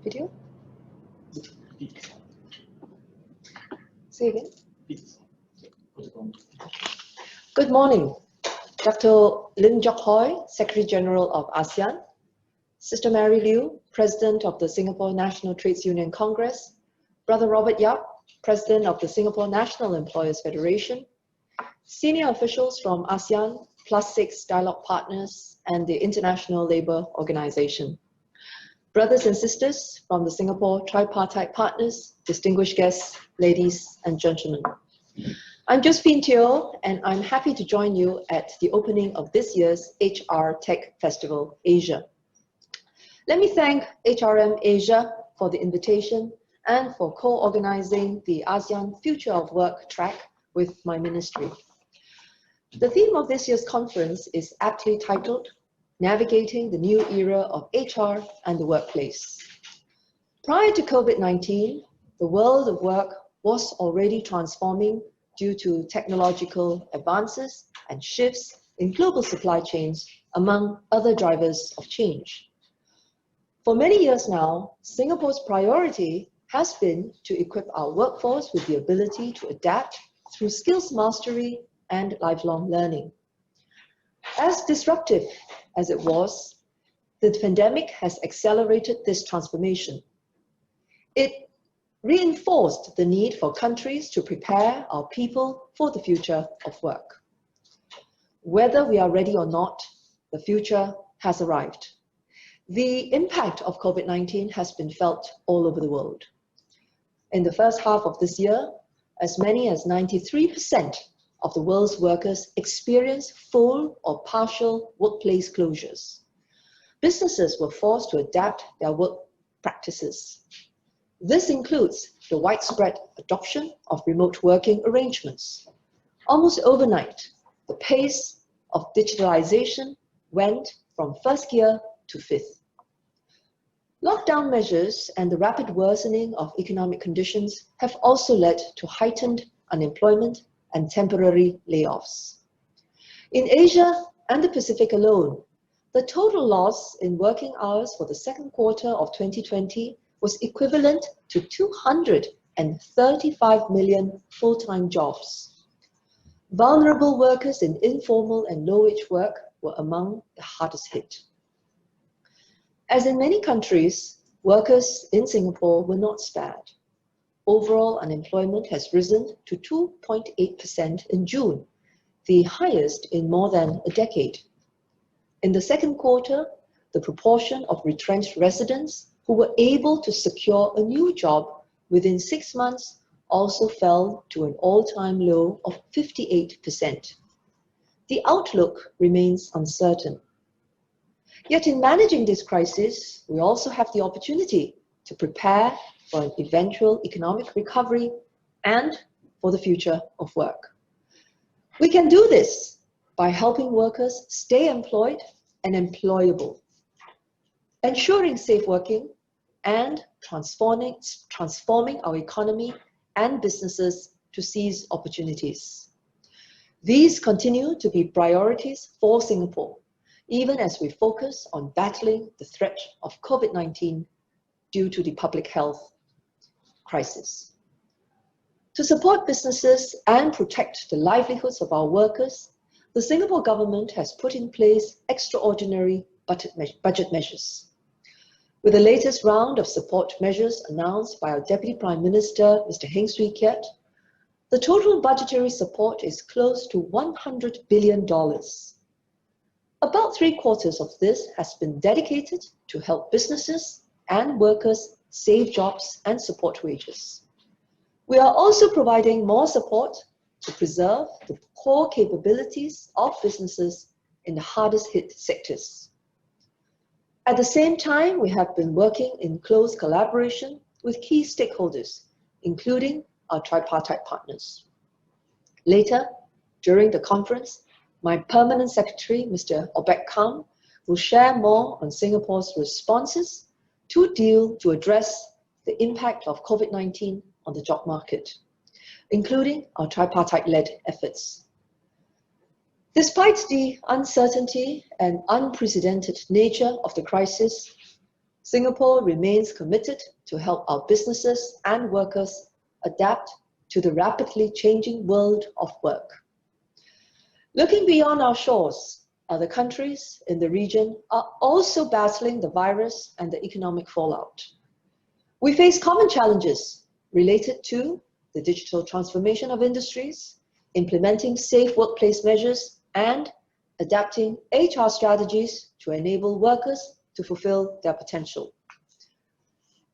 video? Say again. Good morning. Dr. Lim Jock Hoi, Secretary General of ASEAN, Sister Mary Liu, President of the Singapore National Trades Union Congress, Brother Robert Yap, President of the Singapore National Employers Federation, senior officials from ASEAN +6 dialogue partners and the International Labour Organization, brothers and sisters from the Singapore Tripartite Partners, distinguished guests, ladies and gentlemen. I'm Josephine Teo, and I'm happy to join you at the opening of this year's HR Tech Festival Asia. Let me thank HRM Asia for the invitation and for co-organizing the ASEAN Future of Work track with my ministry. The theme of this year's conference is aptly titled, Navigating the New Era of HR and the Workplace. Prior to COVID-19, the world of work was already transforming due to technological advances and shifts in global supply chains, among other drivers of change. For many years now, Singapore's priority has been to equip our workforce with the ability to adapt through skills mastery and lifelong learning. As disruptive as it was, the pandemic has accelerated this transformation. It reinforced the need for countries to prepare our people for the future of work. Whether we are ready or not, the future has arrived. The impact of COVID-19 has been felt all over the world. In the first half of this year, as many as 93% of the world's workers experienced full or partial workplace closures. Businesses were forced to adapt their work practices. This includes the widespread adoption of remote working arrangements. Almost overnight, the pace of digitalization went from first gear to fifth. Lockdown measures and the rapid worsening of economic conditions have also led to heightened unemployment and temporary layoffs. In Asia and the Pacific alone, the total loss in working hours for the second quarter of 2020 was equivalent to 235 million full-time jobs. Vulnerable workers in informal and low-wage work were among the hardest hit. As in many countries, workers in Singapore were not spared. Overall unemployment has risen to 2.8% in June, the highest in more than a decade. In the second quarter, the proportion of retrenched residents who were able to secure a new job within 6 months also fell to an all-time low of 58%. The outlook remains uncertain. Yet in managing this crisis, we also have the opportunity to prepare for an eventual economic recovery and for the future of work. We can do this by helping workers stay employed and employable, ensuring safe working, and transforming our economy and businesses to seize opportunities. These continue to be priorities for Singapore, even as we focus on battling the threat of COVID-19 due to the public health crisis. To support businesses and protect the livelihoods of our workers, the Singapore government has put in place extraordinary budget measures. With the latest round of support measures announced by our Deputy Prime Minister, Mr. Heng Swee Keat, the total budgetary support is close to $100 billion. About 3/4 of this has been dedicated to help businesses and workers save jobs and support wages. We are also providing more support to preserve the core capabilities of businesses in the hardest hit sectors. At the same time, we have been working in close collaboration with key stakeholders, including our tripartite partners. Later, during the conference, my Permanent Secretary, Mr. Obek Kam, will share more on Singapore's responses to address the impact of COVID-19 on the job market, including our tripartite-led efforts. Despite the uncertainty and unprecedented nature of the crisis, Singapore remains committed to help our businesses and workers adapt to the rapidly changing world of work. Looking beyond our shores, other countries in the region are also battling the virus and the economic fallout. We face common challenges related to the digital transformation of industries, implementing safe workplace measures, and adapting HR strategies to enable workers to fulfill their potential.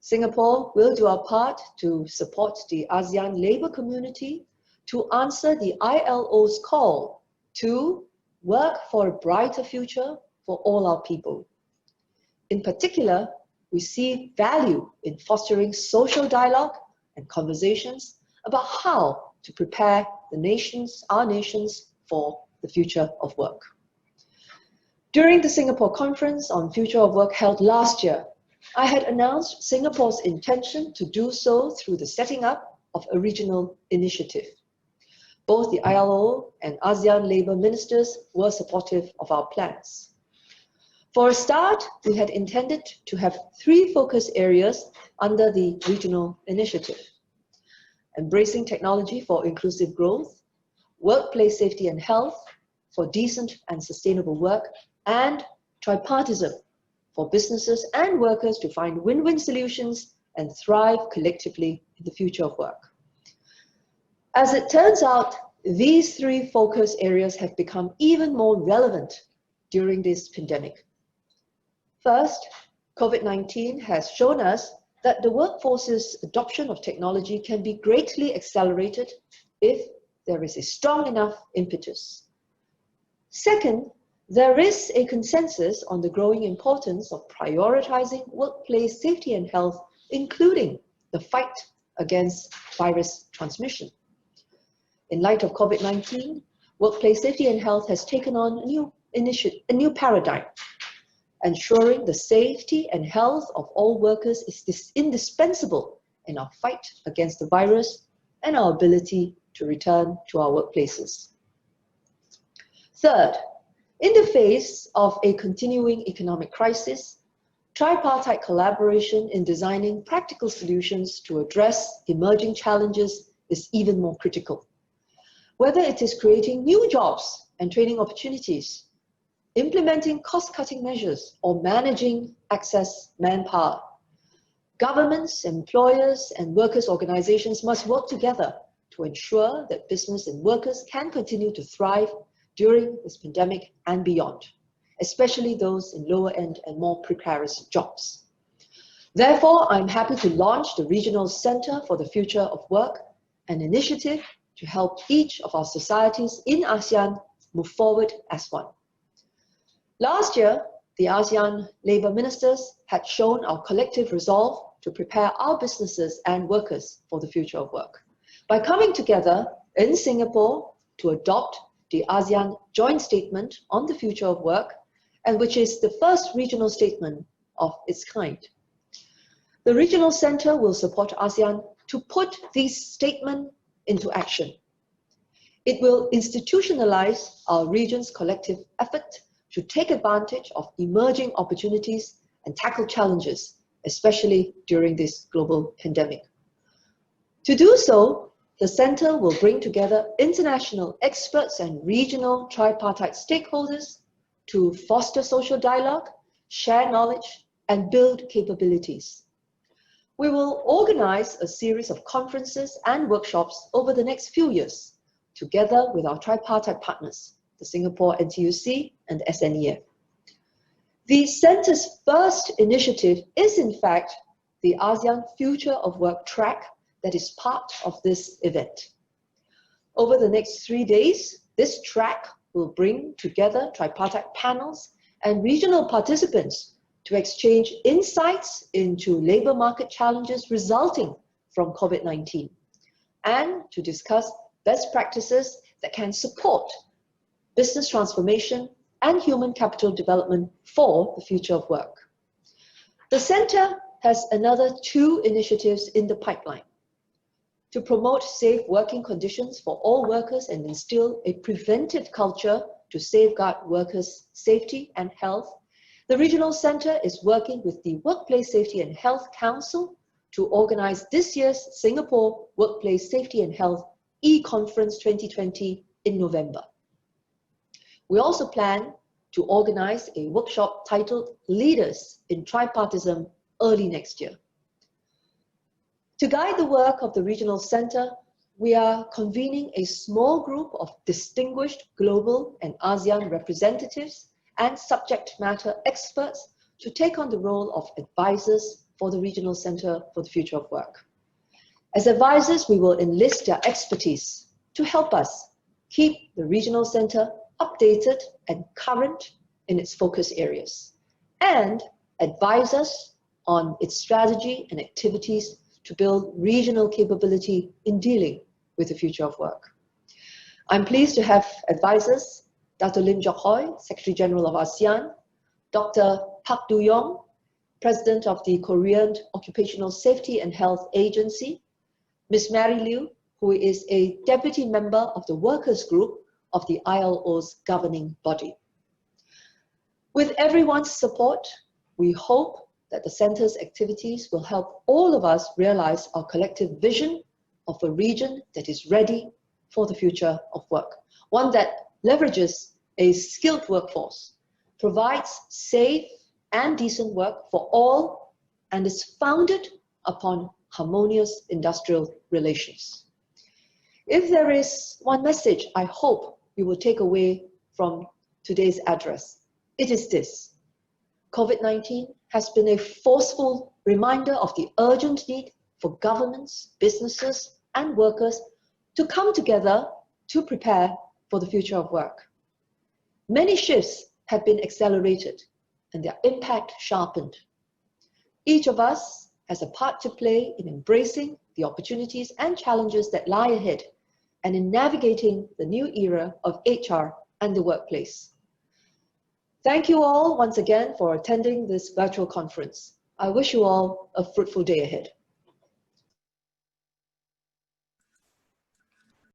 Singapore will do our part to support the ASEAN labour community to answer the ILO's call to work for a brighter future for all our people. In particular, we see value in fostering social dialogue and conversations about how to prepare our nations for the future of work. During the Singapore Conference on Future of Work held last year, I had announced Singapore's intention to do so through the setting up of a regional initiative. Both the ILO and ASEAN labour ministers were supportive of our plans. For a start, we had intended to have 3 focus areas under the regional initiative: embracing technology for inclusive growth, workplace safety and health for decent and sustainable work, and tripartism for businesses and workers to find win-win solutions and thrive collectively in the future of work. As it turns out, these 3 focus areas have become even more relevant during this pandemic. First, COVID-19 has shown us that the workforce's adoption of technology can be greatly accelerated if there is a strong enough impetus. Second, there is a consensus on the growing importance of prioritizing workplace safety and health, including the fight against virus transmission. In light of COVID-19, workplace safety and health has taken on a new paradigm. Ensuring the safety and health of all workers is indispensable in our fight against the virus and our ability to return to our workplaces. Third, in the face of a continuing economic crisis, tripartite collaboration in designing practical solutions to address emerging challenges is even more critical. Whether it is creating new jobs and training opportunities, implementing cost-cutting measures, or managing excess manpower, governments, employers, and workers' organizations must work together to ensure that business and workers can continue to thrive during this pandemic and beyond, especially those in lower-end and more precarious jobs. Therefore, I'm happy to launch the Regional Centre for the Future of Work, an initiative to help each of our societies in ASEAN move forward as one. Last year, the ASEAN labour ministers had shown our collective resolve to prepare our businesses and workers for the future of work by coming together in Singapore to adopt the ASEAN Joint Statement on the Future of Work, and which is the first regional statement of its kind. The Regional Centre will support ASEAN to put this statement into action. It will institutionalize our region's collective effort to take advantage of emerging opportunities and tackle challenges, especially during this global pandemic. To do so, the Centre will bring together international experts and regional tripartite stakeholders to foster social dialogue, share knowledge, and build capabilities. We will organize a series of conferences and workshops over the next few years, together with our tripartite partners, the Singapore NTUC and SNEF. The Centre's first initiative is, in fact, the ASEAN Future of Work track that is part of this event. Over the next 3 days, this track will bring together tripartite panels and regional participants to exchange insights into labour market challenges resulting from COVID-19 and to discuss best practices that can support business transformation and human capital development for the future of work. The Centre has another 2 initiatives in the pipeline to promote safe working conditions for all workers and instill a preventive culture to safeguard workers' safety and health. The Regional Centre is working with the Workplace Safety and Health Council to organize this year's Singapore Workplace Safety and Health e-Conference 2020 in November. We also plan to organize a workshop titled Leaders in Tripartism early next year. To guide the work of the Regional Centre, we are convening a small group of distinguished global and ASEAN representatives and subject matter experts to take on the role of advisors for the Regional Centre for the Future of Work. As advisors, we will enlist their expertise to help us keep the Regional Centre updated and current in its focus areas, and advise us on its strategy and activities to build regional capability in dealing with the future of work. I'm pleased to have advisors Dr. Lim Jock Hoi, Secretary General of ASEAN, Dr. Park Du-yong, President of the Korean Occupational Safety and Health Agency, Ms. Mary Liu, who is a Deputy Member of the Workers' Group of the ILO's governing body. With everyone's support, we hope that the Centre's activities will help all of us realize our collective vision of a region that is ready for the future of work, one that leverages a skilled workforce, provides safe and decent work for all, and is founded upon harmonious industrial relations. If there is one message I hope you will take away from today's address, it is this: COVID-19 has been a forceful reminder of the urgent need for governments, businesses, and workers to come together to prepare for the future of work. Many shifts have been accelerated and their impact sharpened. Each of us has a part to play in embracing the opportunities and challenges that lie ahead and in navigating the new era of HR and the workplace. Thank you all once again for attending this virtual conference. I wish you all a fruitful day ahead.